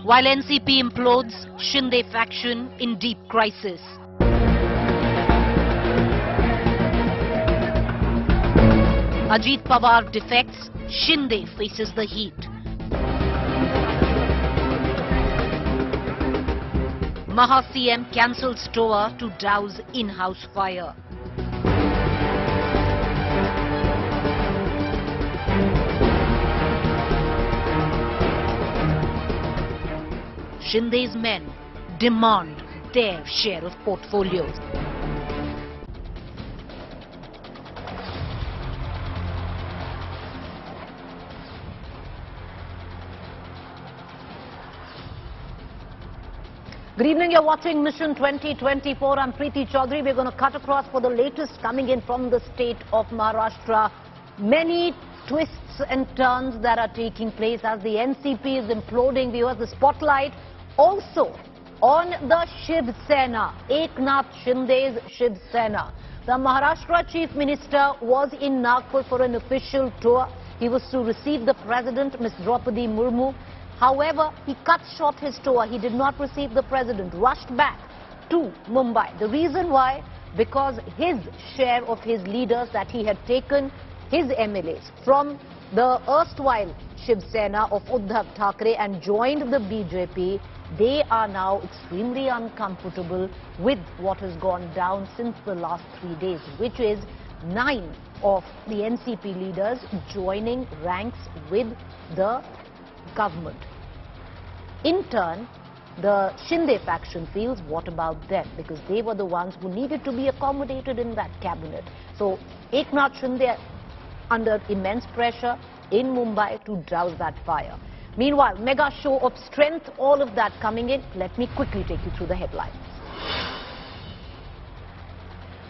While NCP implodes, Shinde faction in deep crisis. Ajit Pawar defects, Shinde faces the heat. Maha CM cancels tour to douse in-house fire. Shinde's men demand their share of portfolios. Good evening, you're watching Mission 2024. I'm Preeti Chaudhary. We're going to cut across for the latest coming in from the state of Maharashtra. Many twists and turns that are taking place as the NCP is imploding. Viewers, the spotlight also on the Shiv Sena, Eknath Shinde's Shiv Sena. The Maharashtra Chief Minister was in Nagpur for an official tour. He was to receive the President, Ms. Draupadi Murmu. However, he cut short his tour. He did not receive the President, rushed back to Mumbai. The reason why? Because his share of his leaders that he had taken, his MLAs, from the erstwhile Shiv Sena of Uddhav Thackeray and joined the BJP, they are now extremely uncomfortable with what has gone down since the last 3 days, which is 9 of the NCP leaders joining ranks with the government. In turn, the Shinde faction feels, what about them? Because they were the ones who needed to be accommodated in that cabinet. So Eknath Shinde under immense pressure in Mumbai to douse that fire. Meanwhile, mega show of strength, all of that coming in. Let me quickly take you through the headlines.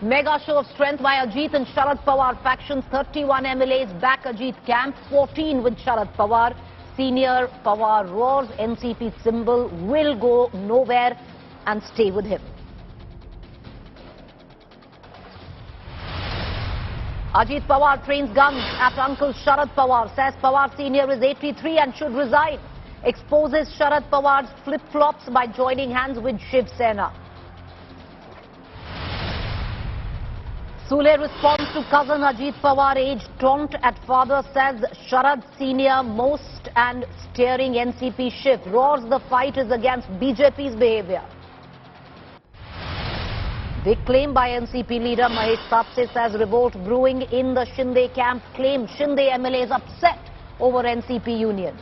Mega show of strength by Ajit and Sharad Pawar factions. 31 MLAs back Ajit camp, 14 with Sharad Pawar. Senior Pawar roars, NCP symbol will go nowhere and stay with him. Ajit Pawar trains guns at Uncle Sharad Pawar, says Pawar Senior is 83 and should resign. Exposes Sharad Pawar's flip-flops by joining hands with Shiv Sena. Sule responds to cousin Ajit Pawar age taunt at father, says Sharad Senior most and steering NCP ship. Roars the fight is against BJP's behavior. Big claim by NCP leader Mahesh Sapse, says revolt brewing in the Shinde camp. Claim Shinde MLAs upset over NCP union.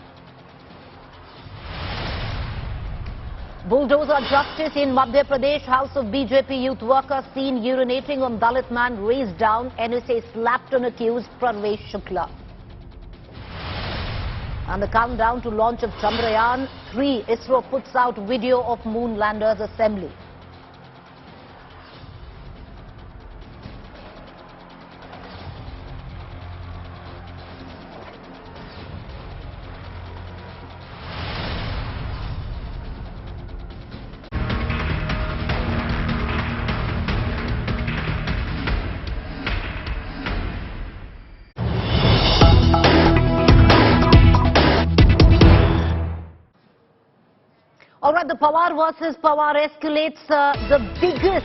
Bulldozer justice in Madhya Pradesh. House of BJP youth worker seen urinating on Dalit man raised down. NSA slapped on accused Pravesh Shukla. And the countdown to launch of Chandrayaan 3. ISRO puts out video of moon landers assembly. All right, the Pawar versus Pawar escalates, the biggest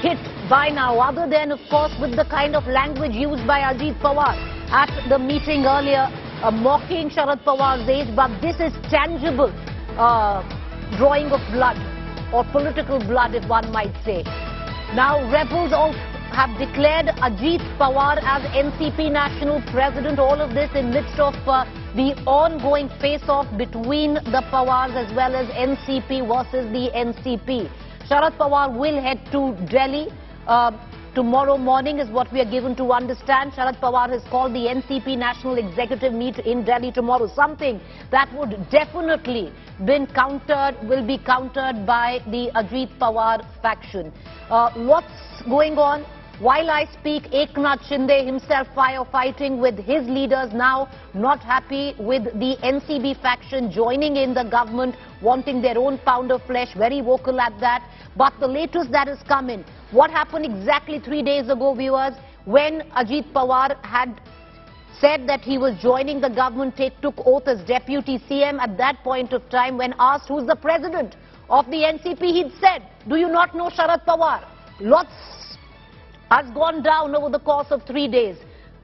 hit by now, other than, of course, with the kind of language used by Ajit Pawar at the meeting earlier, mocking Sharad Pawar's age, but this is tangible drawing of blood, or political blood, if one might say. Now, rebels also have declared Ajit Pawar as NCP national president. All of this in midst of the ongoing face-off between the Pawars as well as NCP versus the NCP. Sharad Pawar will head to Delhi tomorrow morning is what we are given to understand. Sharad Pawar has called the NCP National Executive meet in Delhi tomorrow, something that would definitely will be countered by the Ajit Pawar faction. What's going on? While I speak, Eknath Shinde himself firefighting with his leaders now, not happy with the NCB faction joining in the government, wanting their own pound of flesh, very vocal at that. But the latest that has come in, what happened exactly 3 days ago, viewers, when Ajit Pawar had said that he was joining the government, took oath as deputy CM. At that point of time, when asked who's the president of the NCP, he'd said, do you not know Sharad Pawar? Lots has gone down over the course of 3 days.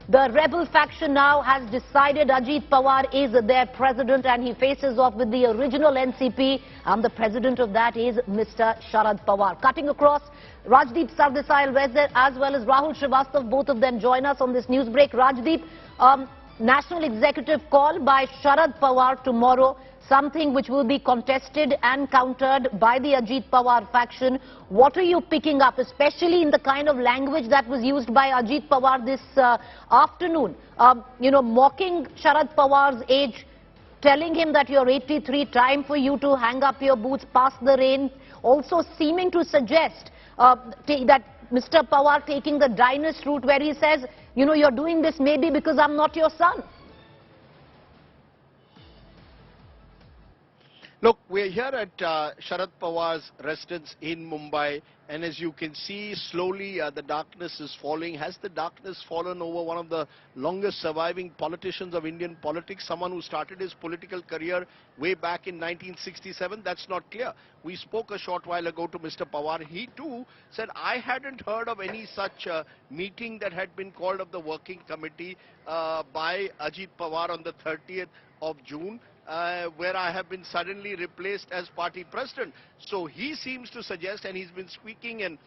The rebel faction now has decided Ajit Pawar is their president, and he faces off with the original NCP, and the president of that is Mr. Sharad Pawar. Cutting across, Rajdeep Sardesai as well as Rahul Srivastav, both of them join us on this news break. Rajdeep, national executive call by Sharad Pawar tomorrow, something which will be contested and countered by the Ajit Pawar faction. What are you picking up, especially in the kind of language that was used by Ajit Pawar this afternoon? Mocking Sharad Pawar's age, telling him that you're 83, time for you to hang up your boots, pass the reins, also seeming to suggest that Mr. Pawar taking the dynast route where he says, you're doing this maybe because I'm not your son. Look, we're here at Sharad Pawar's residence in Mumbai, and as you can see, slowly the darkness is falling. Has the darkness fallen over one of the longest surviving politicians of Indian politics, someone who started his political career way back in 1967? That's not clear. We spoke a short while ago to Mr. Pawar. He too said, I hadn't heard of any such meeting that had been called of the working committee by Ajit Pawar on the 30th of June. Where I have been suddenly replaced as party president. So he seems to suggest, and he's been speaking and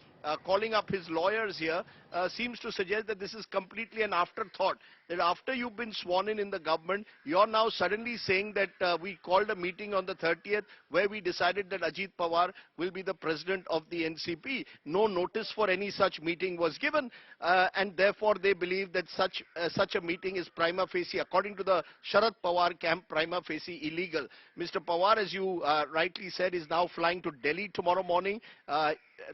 calling up his lawyers here, seems to suggest that this is completely an afterthought. That after you've been sworn in the government, you're now suddenly saying that we called a meeting on the 30th where we decided that Ajit Pawar will be the president of the NCP. No notice for any such meeting was given, and therefore they believe that such a meeting is prima facie, according to the Sharad Pawar camp, prima facie illegal. Mr. Pawar, as you rightly said, is now flying to Delhi tomorrow morning.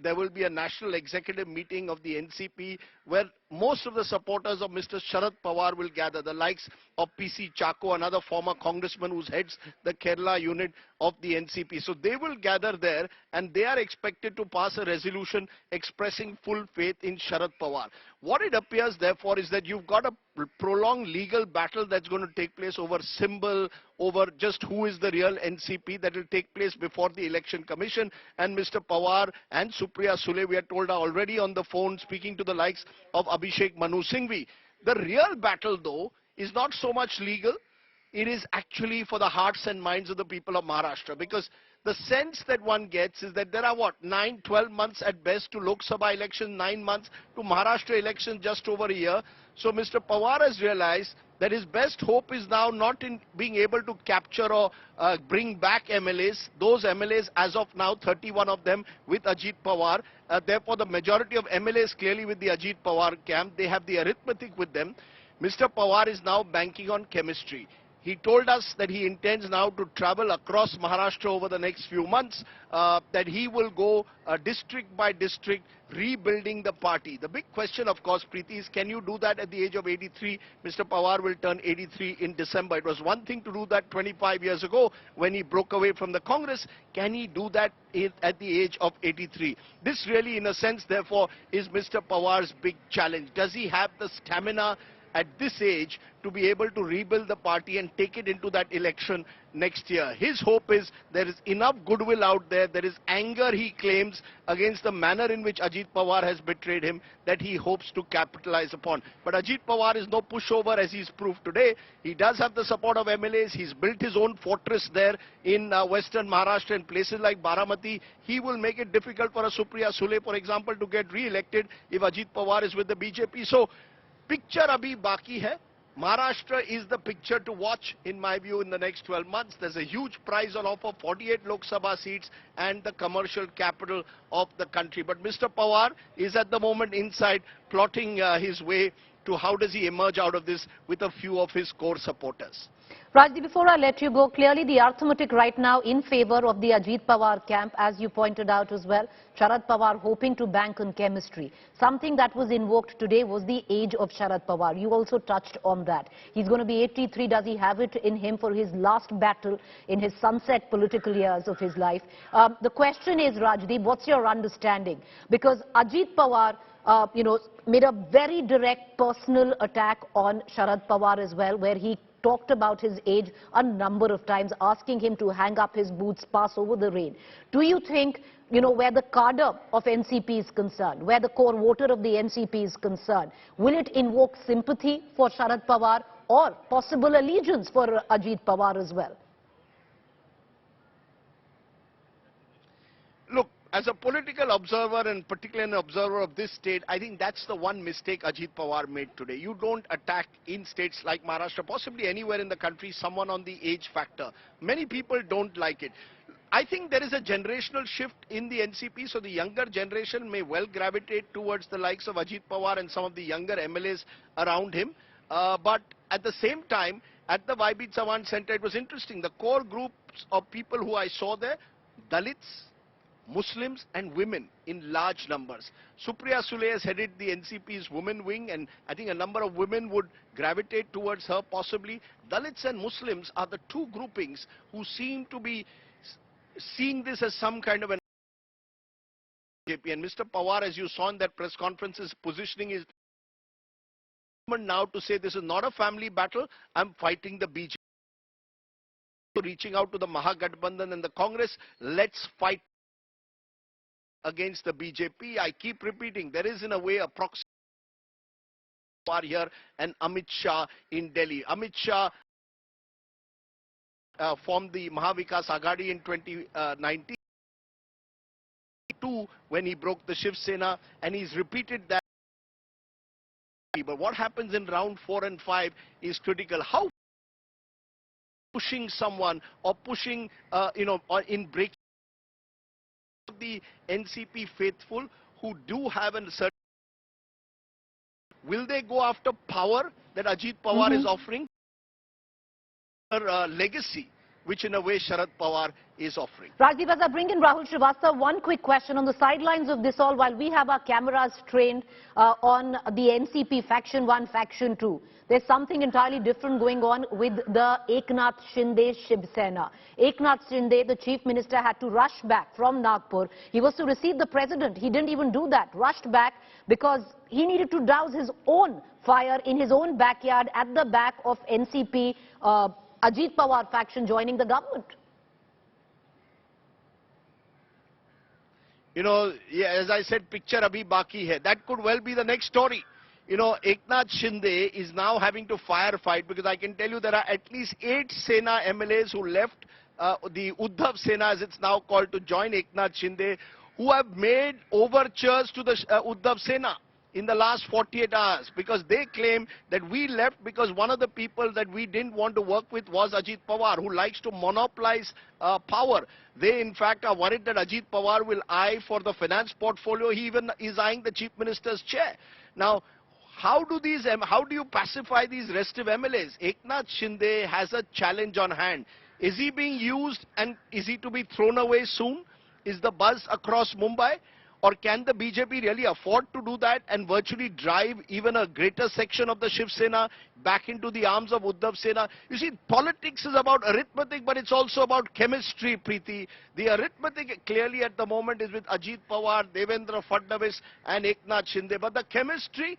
There will be a national executive meeting of the NCP where most of the supporters of Mr. Sharad Pawar will gather, the likes of PC Chako, another former congressman who heads the Kerala unit of the NCP. So they will gather there, and they are expected to pass a resolution expressing full faith in Sharad Pawar. What it appears, therefore, is that you've got a prolonged legal battle that's going to take place over symbol, over just who is the real NCP, that will take place before the Election Commission. And Mr. Pawar and Supriya Sule, we are told, are already on the phone speaking to the likes of Abhishek Manu Singhvi. The real battle, though, is not so much legal. It is actually for the hearts and minds of the people of Maharashtra, because the sense that one gets is that there are 12 months at best to Lok Sabha election, 9 months to Maharashtra election, just over a year. So Mr. Pawar has realized that his best hope is now not in being able to capture or bring back MLAs. Those MLAs, as of now, 31 of them with Ajit Pawar. Therefore, the majority of MLAs clearly with the Ajit Pawar camp. They have the arithmetic with them. Mr. Pawar is now banking on chemistry. He told us that he intends now to travel across Maharashtra over the next few months, that he will go district by district, rebuilding the party. The big question, of course, Preeti, is can you do that at the age of 83? Mr. Pawar will turn 83 in December. It was one thing to do that 25 years ago when he broke away from the Congress. Can he do that at the age of 83? This really, in a sense, therefore, is Mr. Pawar's big challenge. Does he have the stamina at this age to be able to rebuild the party and take it into that election next year? His hope is there is enough goodwill out there. There is anger, he claims, against the manner in which Ajit Pawar has betrayed him, that he hopes to capitalize upon. But Ajit Pawar is no pushover, as he's proved today. He does have the support of MLAs. He's built his own fortress there in western Maharashtra and places like Baramati. He will make it difficult for a Supriya Sule, for example, to get re-elected if Ajit Pawar is with the BJP. So, picture abhi baki hai. Maharashtra is the picture to watch, in my view, in the next 12 months. There's a huge prize on offer, 48 Lok Sabha seats and the commercial capital of the country. But Mr. Pawar is at the moment inside plotting his way to how does he emerge out of this with a few of his core supporters. Rajdeep, before I let you go, clearly the arithmetic right now in favor of the Ajit Pawar camp, as you pointed out as well. Sharad Pawar hoping to bank on chemistry. Something that was invoked today was the age of Sharad Pawar. You also touched on that. He's going to be 83. Does he have it in him for his last battle in his sunset political years of his life? The question is, Rajdeep, what's your understanding? Because Ajit Pawar made a very direct personal attack on Sharad Pawar as well, where he talked about his age a number of times, asking him to hang up his boots, pass over the rain. Do you think, where the cadre of NCP is concerned, where the core voter of the NCP is concerned, will it invoke sympathy for Sharad Pawar or possible allegiance for Ajit Pawar as well? Look, as a political observer and particularly an observer of this state, I think that's the one mistake Ajit Pawar made today. You don't attack in states like Maharashtra, possibly anywhere in the country, someone on the age factor. Many people don't like it. I think there is a generational shift in the NCP, so the younger generation may well gravitate towards the likes of Ajit Pawar and some of the younger MLAs around him. But at the same time, at the YB Chavan Center, it was interesting. The core groups of people who I saw there, Dalits, Muslims and women in large numbers. Supriya Sule has headed the NCP's women wing, and I think a number of women would gravitate towards her possibly. Dalits and Muslims are the two groupings who seem to be seeing this as some kind of an BJP. And Mr. Pawar, as you saw in that press conference, is positioning his now to say this is not a family battle, I'm fighting the BJP. Reaching out to the Mahagathbandhan and the Congress, let's fight against the BJP. I keep repeating, there is in a way a proxy here and Amit Shah in Delhi. Amit Shah formed the Mahavikas Aghadi in 2019 when he broke the Shiv Sena, and he's repeated that. But what happens in round 4 and 5 is critical. How pushing someone or pushing, or in breaking the NCP faithful who do have a certain, will they go after power that Ajit Pawar is offering, or legacy, which in a way Sharad Pawar is offering? Rajdeep, as I bring in Rahul Srivastava, one quick question on the sidelines of this all, while we have our cameras trained on the NCP Faction 1, Faction 2. There's something entirely different going on with the Eknath Shinde Shiv Sena. Eknath Shinde, the Chief Minister, had to rush back from Nagpur. He was to receive the President. He didn't even do that. Rushed back because he needed to douse his own fire in his own backyard at the back of NCP Ajit Pawar faction joining the government. Yeah, as I said, picture abhi baki hai. That could well be the next story. Eknath Shinde is now having to firefight, because I can tell you there are at least 8 Sena MLAs who left the Uddhav Sena, as it's now called, to join Eknath Shinde, who have made overtures to the Uddhav Sena in the last 48 hours, because they claim that we left because one of the people that we didn't want to work with was Ajit Pawar, who likes to monopolize power. They in fact are worried that Ajit Pawar will eye for the finance portfolio. He even is eyeing the Chief Minister's chair. Now, how do you pacify these restive MLAs? Eknath Shinde has a challenge on hand. Is he being used and is he to be thrown away soon? Is the buzz across Mumbai? Or can the BJP really afford to do that and virtually drive even a greater section of the Shiv Sena back into the arms of Uddhav Sena? You see, politics is about arithmetic, but it's also about chemistry, Preeti. The arithmetic clearly at the moment is with Ajit Pawar, Devendra Fadnavis and Eknath Shinde. But the chemistry,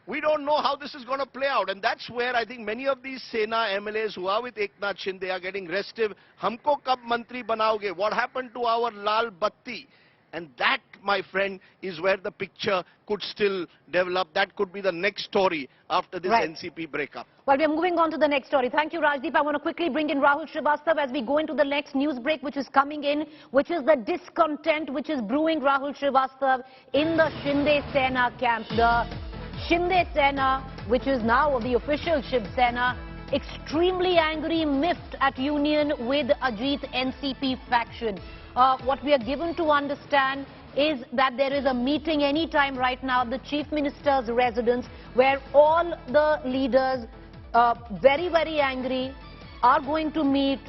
we don't know how this is going to play out. And that's where I think many of these Sena MLAs who are with Eknath Shinde are getting restive. Humko kab mantri banaoge? What happened to our Lal Batti? And that, my friend, is where the picture could still develop. That could be the next story after this NCP breakup. Well, we are moving on to the next story. Thank you, Rajdeep. I want to quickly bring in Rahul Srivastava as we go into the next news break, which is coming in, which is the discontent which is brewing, Rahul Srivastava, in the Shinde Sena camp. The Shinde Sena, which is now the official Shiv Sena, extremely angry, miffed at union with Ajit NCP faction. What we are given to understand is that there is a meeting anytime right now, the Chief Minister's residence, where all the leaders, very, very angry, are going to meet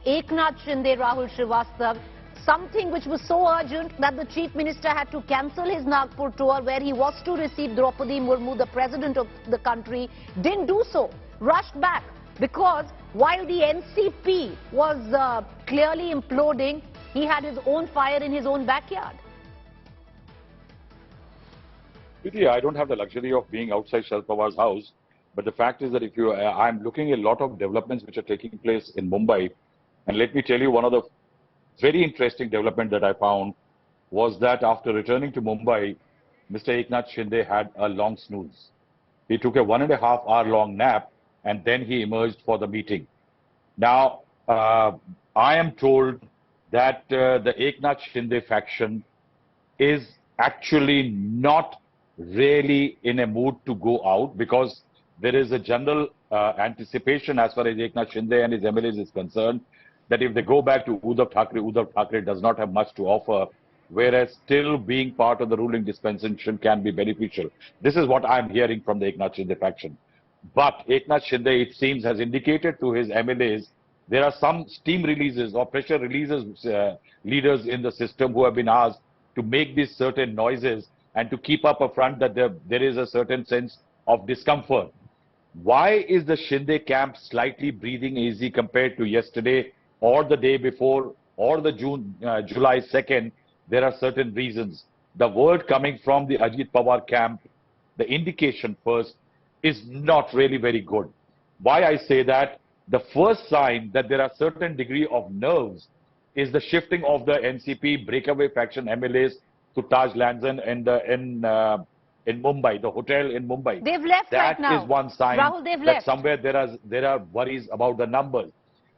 Eknath Shinde, Rahul Srivastava. Something which was so urgent that the Chief Minister had to cancel his Nagpur tour, where he was to receive Draupadi Murmu, the President of the country, didn't do so, rushed back, because while the NCP was clearly imploding, he had his own fire in his own backyard. Preeti, I don't have the luxury of being outside Sharad Pawar's house, but the fact is that if you, I'm looking at a lot of developments which are taking place in Mumbai, and let me tell you, one of the very interesting development that I found was that after returning to Mumbai, Mr. Eknath Shinde had a long snooze. He took a 1.5 hour long nap, and then he emerged for the meeting. Now, I am told that the Eknath Shinde faction is actually not really in a mood to go out, because there is a general anticipation as far as Eknath Shinde and his MLAs is concerned that if they go back to Uddhav Thackeray does not have much to offer, whereas still being part of the ruling dispensation can be beneficial. This is what I'm hearing from the Eknath Shinde faction. But Eknath Shinde, it seems, has indicated to his MLAs there are some steam releases or pressure releases leaders in the system who have been asked to make these certain noises and to keep up a front that there is a certain sense of discomfort. Why is the Shinde camp slightly breathing easy compared to yesterday or the day before or the July 2nd? There are certain reasons. The word coming from the Ajit Pawar camp, the indication first, is not really very good. Why I say that? The first sign that there are certain degree of nerves is the shifting of the NCP breakaway faction MLAs to Taj Lands in Mumbai, the hotel in Mumbai. They've left right now. That is one sign Rahul, they've that left. somewhere there are worries about the numbers.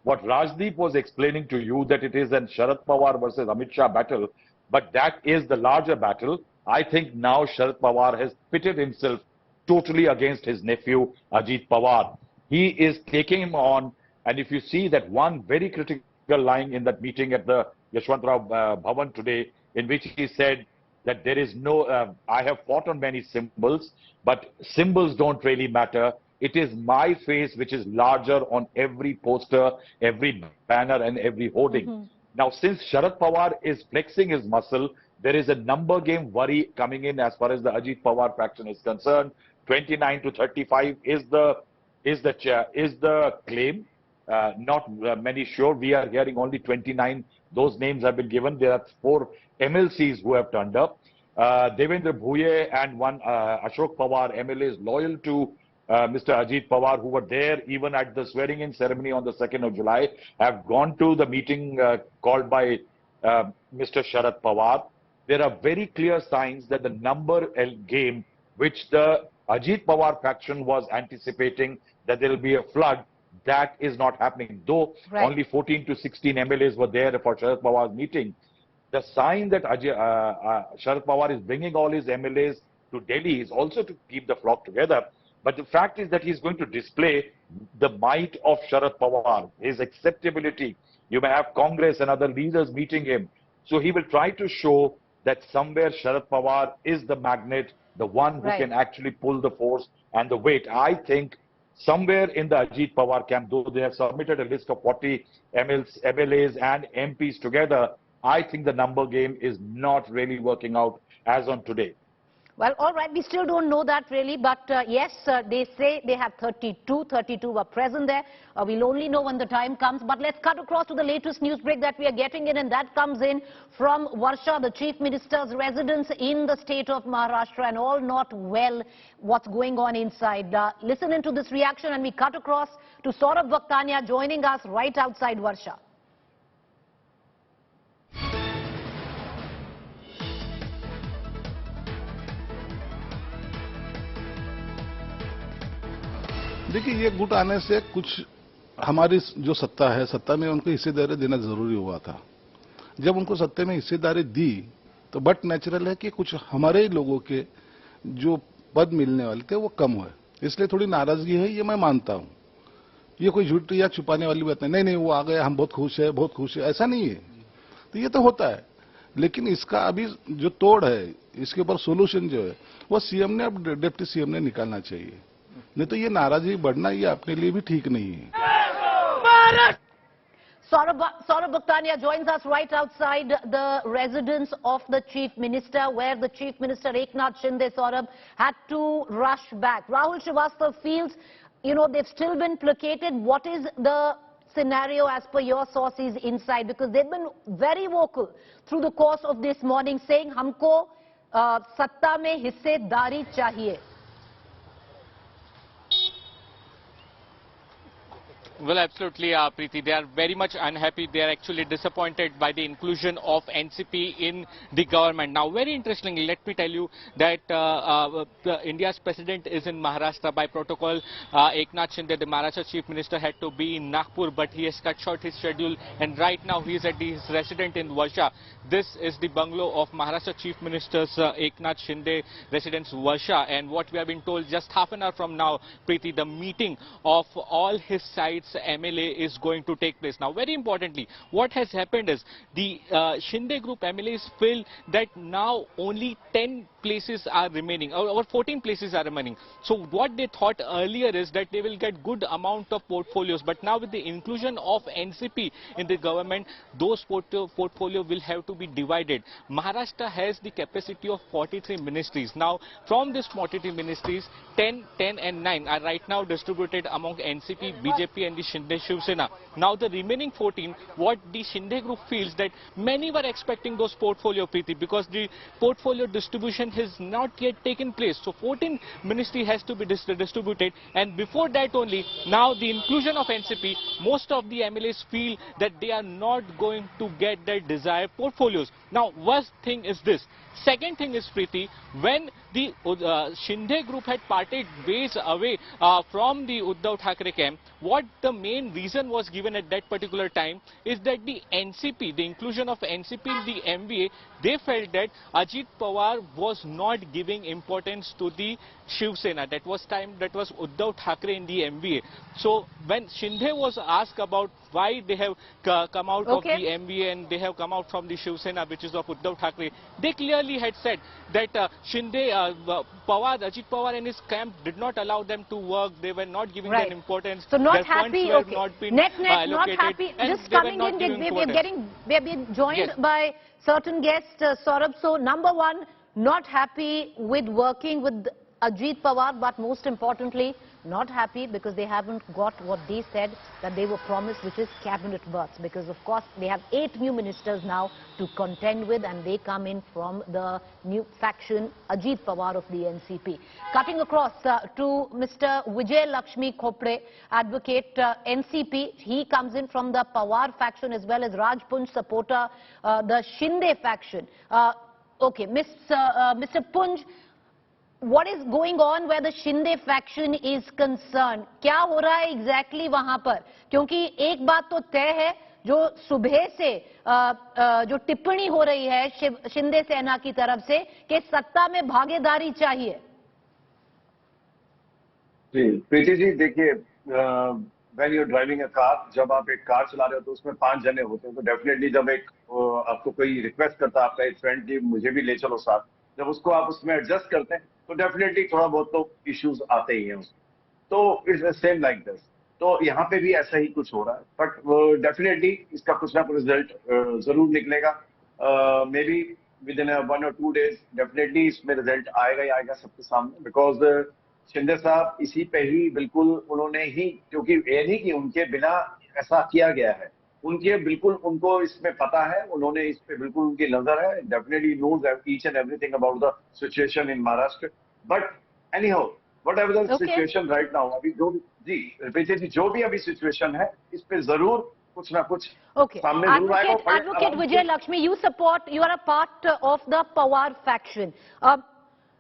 What Rajdeep was explaining to you, that it is a Sharad Pawar versus Amit Shah battle, but that is the larger battle. I think now Sharad Pawar has pitted himself totally against his nephew Ajit Pawar. He is taking him on, and if you see that one very critical line in that meeting at the Yashwantrao Bhavan today, in which he said that there is no, I have fought on many symbols, but symbols don't really matter. It is my face which is larger on every poster, every banner and every hoarding. Now, since Sharad Pawar is flexing his muscle, there is a number game worry coming in as far as the Ajit Pawar faction is concerned. 29 to 35 is the claim. Not many sure. We are hearing only 29. Those names have been given. There are 4 MLCs who have turned up. Devendra Bhuye and one Ashok Pawar, MLAs loyal to Mr. Ajit Pawar, who were there even at the swearing-in ceremony on the 2nd of July, have gone to the meeting called by Mr. Sharad Pawar. There are very clear signs that the number game, which the Ajit Pawar faction was anticipating, that there will be a flood, that is not happening. Though only 14 to 16 MLAs were there for Sharad Pawar's meeting. The sign that Sharad Pawar is bringing all his MLAs to Delhi is also to keep the flock together. But the fact is that he's going to display the might of Sharad Pawar, his acceptability. You may have Congress and other leaders meeting him. So he will try to show that somewhere Sharad Pawar is the magnet, the one who can actually pull the force and the weight. I think somewhere in the Ajit Pawar camp, though they have submitted a list of 40 MLAs and MPs together, I think the number game is not really working out as on today. Well, all right, we still don't know that really, but yes, they say they have 32 were present there. We'll only know when the time comes, but let's cut across to the latest news break that we are getting in, and that comes in from Varsha, the Chief Minister's residence in the state of Maharashtra, and all not well what's going on inside. Listen into this reaction, and we cut across to Saurabh Bhaktania joining us right outside Varsha. देखिए, ये गुट आने से कुछ हमारी जो सत्ता है, सत्ता में उनको हिस्सेदारी देना जरूरी हुआ था। जब उनको सत्ता में हिस्सेदारी दी तो बट नेचुरल है कि कुछ हमारे लोगों के जो पद मिलने वाले थे वो कम हुए, इसलिए थोड़ी नाराजगी है, ये मैं मानता हूं। ये कोई झूठ या छुपाने वाली बात नहीं। नहीं, वो आ गए, हम बहुत खुश है, ऐसा नहीं है। तो ये तो होता है, लेकिन इसका अभी जो तोड़ है, इसके ऊपर सोल्यूशन जो है वो सीएम ने, अब डिप्टी सीएम ने निकालना चाहिए, नहीं तो ये नाराजगी बढ़ना ये अपने लिए भी ठीक नहीं है। Saurabh Bhaktania joins us right outside the residence of the Chief Minister, where the Chief Minister Eknath Shinde, Saurabh, had to rush back. Rahul Srivastava feels, you know, they've still been placated. What is the scenario as per your sources inside? Because they've been very vocal through the course of this morning, saying, "Humko सत्ता में हिस्सेदारी चाहिए? Well, absolutely, Preeti. They are very much unhappy. They are actually disappointed by the inclusion of NCP in the government. Now, very interestingly, let me tell you that India's president is in Maharashtra by protocol. Eknath Shinde, the Maharashtra Chief Minister, had to be in Nagpur, but he has cut short his schedule, and right now he is at his residence in Varsha. This is the bungalow of Maharashtra Chief Minister's Eknath Shinde residence Varsha, and what we have been told just half an hour from now, Preeti, the meeting of all his sides MLA is going to take place. Now, very importantly, what has happened is the Shinde group MLAs feel that now only 10 places are remaining, or 14 places are remaining. So what they thought earlier is that they will get good amount of portfolios, but now with the inclusion of NCP in the government, those portfolio will have to be divided. Maharashtra has the capacity of 43 ministries. Now, from these 43 ministries, 10, 10 and 9 are right now distributed among NCP, BJP and the Shinde Shiv Sena. Now the remaining 14, what the Shinde group feels that many were expecting those portfolio, Preeti, because the portfolio distribution has not yet taken place. So 14 ministry has to be distributed, and before that only, now the inclusion of NCP, most of the MLAs feel that they are not going to get their desired portfolios. Now, first thing is this. Second thing is, Preeti, when the Shinde group had parted ways away from the Uddhav Thackeray camp, what the main reason was given at that particular time is that the NCP, the inclusion of NCP in the MVA, they felt that Ajit Pawar was not giving importance to the Shiv Sena. That was Uddhav Thackeray in the MVA. So when Shinde was asked about why they have come out of the MVA and they have come out from the Shiv Sena, which is of Uddhav Thackeray, they clearly had said that Ajit Pawar and his camp did not allow them to work. They were not giving them importance. So not their happy. funds were not been Net, allocated, not happy. Just coming in, we are being joined by certain guests, Saurabh. So number one, not happy with working with Ajit Pawar, but most importantly, not happy because they haven't got what they said that they were promised, which is cabinet berths. Because of course they have 8 new ministers now to contend with, and they come in from the new faction Ajit Pawar of the NCP. Cutting across to Mr. Vijay Lakshmi Khopre, advocate NCP. He comes in from the Pawar faction as well as Raj Punj supporter, the Shinde faction. Okay, Mr. Punj, what is going on where the Shinde faction is concerned? क्या हो रहा है exactly वहां पर? क्योंकि एक बात तो तय है, जो सुबह से जो टिप्पणी हो रही है शिंदे सेना की तरफ से कि सत्ता में भागीदारी चाहिए. जी प्रीति जी, देखिए, when you're driving a car, जब आप एक कार चला रहे हो तो उसमें 5 जने होते हैं, तो डेफिनेटली जब आपको कोई रिक्वेस्ट करता है आपका एक फ्रेंड की मुझे भी ले चलो साथ, जब उसको आप उसमें एडजस्ट करते हैं तो डेफिनेटली थोड़ा बहुत तो इश्यूज आते ही हैं उसमें. तो इट्स सेम लाइक दिस. तो यहाँ पे भी ऐसा ही कुछ हो रहा है, बट डेफिनेटली इसका कुछ ना कुछ रिजल्ट जरूर निकलेगा. May be with in 1 or 2 days definitely इसमें रिजल्ट आएगा ही आएगा सबके सामने. बिकॉज शिंदे साहब इसी पे ही बिल्कुल उन्होंने ही, क्योंकि ये नहीं कि उनके बिना ऐसा किया गया है, उनके बिल्कुल उनको इसमें पता है, उन्होंने इस पे बिल्कुल उनकी नजर है. Definitely knows each and everything about the situation in Maharashtra. But anyhow, whatever the situation right now, अभी जो जी प्रीति जी जो भी अभी सिचुएशन है, इस पे जरूर कुछ ना कुछ सामने जरूर आएगा. Advocate Vijay Lakshmi, you are a part of the Pawar faction.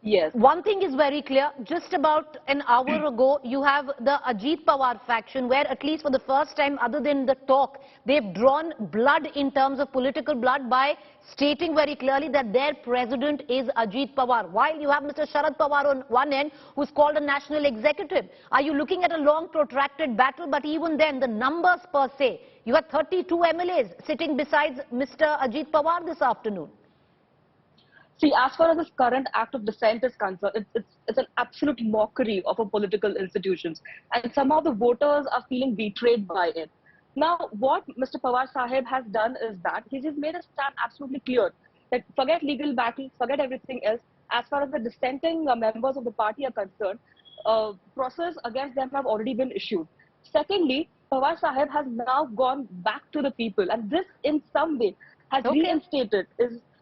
Yes. One thing is very clear. Just about an hour ago, you have the Ajit Pawar faction, where at least for the first time, other than the talk, they've drawn blood in terms of political blood by stating very clearly that their president is Ajit Pawar. While you have Mr. Sharad Pawar on one end, who's called a national executive. Are you looking at a long protracted battle? But even then, the numbers per se, you have 32 MLAs sitting besides Mr. Ajit Pawar this afternoon. See, as far as this current act of dissent is concerned, it's an absolute mockery of our political institutions. And somehow the voters are feeling betrayed by it. Now, what Mr. Pawar Sahib has done is that he has made a stand absolutely clear that forget legal battle, forget everything else. As far as the dissenting members of the party are concerned, process against them have already been issued. Secondly, Pawar Sahib has now gone back to the people, and this in some way has reinstated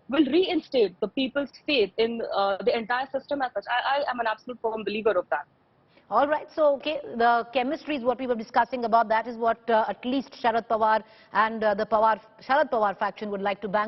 will reinstate the people's faith in the entire system as such. I am an absolute firm believer of that. All right, so okay, the chemistry is what we were discussing about. That is what at least Sharad Pawar and the Sharad Pawar faction would like to bank